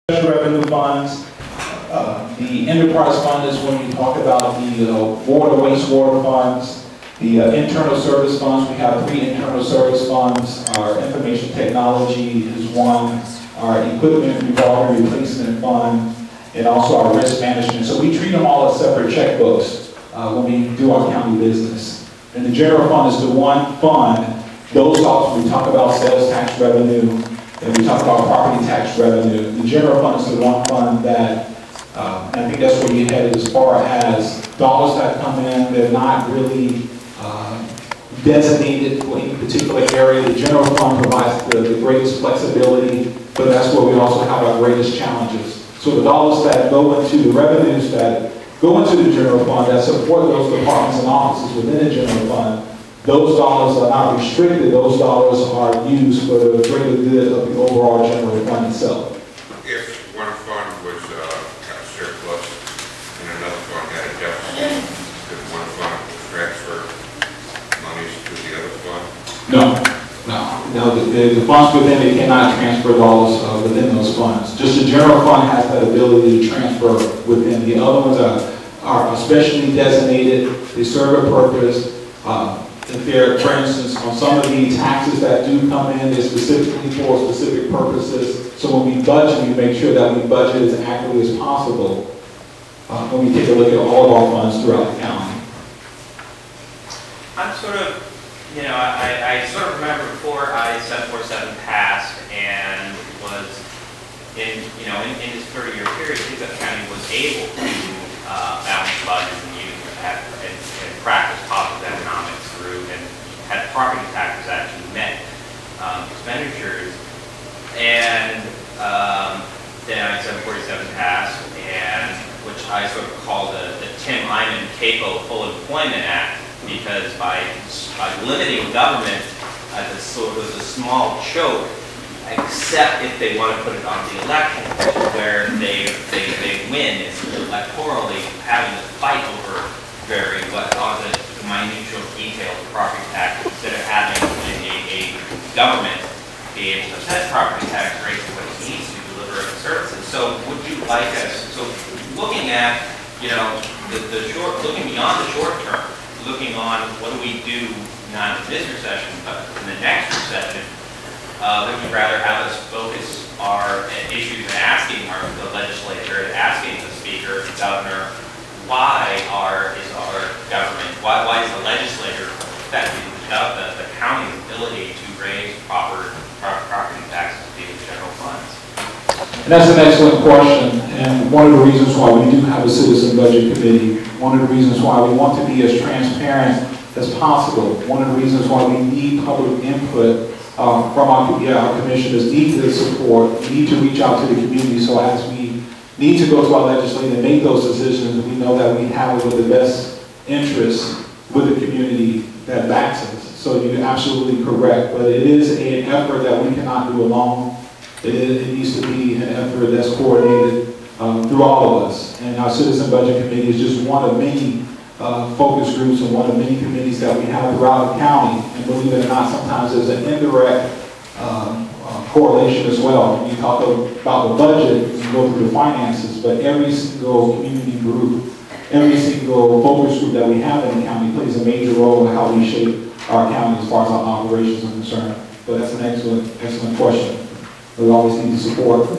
revenue funds. The enterprise fund is when you talk about the water, wastewater funds. The internal service funds, we have 3 internal service funds. Our information technology is one. Our equipment revolving replacement fund, and also our risk management. So we treat them all as separate checkbooks when we do our county business. And the general fund is the one fund. Those dollars, we talk about sales tax revenue, and we talk about property tax revenue. The general fund is the one fund that, and I think that's where you headed as far as dollars that come in, they're not really designated for any particular area. The general fund provides the greatest flexibility, but that's where we also have our greatest challenges. So the dollars that go into the revenues that go into the general fund that support those departments and offices within the general fund, those dollars are not restricted. Those dollars are used for the greater good of the overall general fund itself. If one fund was had a surplus and another fund had a deficit, could one fund transfer monies to the other fund? No, the funds within it cannot transfer dollars within those funds. Just the general fund has that ability to transfer within. The other ones are specially designated. They serve a purpose. If they're, for instance, on some of the taxes that do come in, they're specifically for specific purposes. So when we budget, we make sure that we budget as accurately as possible when we take a look at all of our funds throughout the county. I'm sort of, I sort of remember before I-747 passed and was in this 30-year period, Kitsap County was able to balance budgets and use and practice positive economics through and had property taxes actually met expenditures. And then I-747 passed, and which I sort of call the Tim Hyman CAPO Full Employment Act, because by limiting government as a sort of a small choke, except if they want to put it on the election, where they win electorally, having to fight over on the minutiae details of property tax, instead of having a government be able to set property tax rates to what it needs to deliver services. So would you like us, so looking at, looking beyond the short term, looking on what do we do not in this recession, but in the next recession, would you rather have us focus our issues and asking the legislature, asking the speaker, the governor, why is our government, why is the legislature affecting the county's ability to raise property taxes to the general funds? And that's an excellent question, and one of the reasons why we do have a citizen budget committee, one of the reasons why we want to be as transparent as possible, one of the reasons why we need public input from our commissioners, need the support, we need to reach out to the community, so as we need to go to our legislature and make those decisions, we know that we have it with the best interest with the community that backs us. So you're absolutely correct, but it is an effort that we cannot do alone. It needs to be an effort that's coordinated through all of us. And our Citizen Budget Committee is just one of many focus groups and one of many committees that we have throughout the county. And believe it or not, sometimes there's an indirect correlation as well. When you talk about the budget, you go through the finances, but every single community group, every single focus group that we have in the county plays a major role in how we shape our county as far as our operations are concerned. But that's an excellent question. We always need the support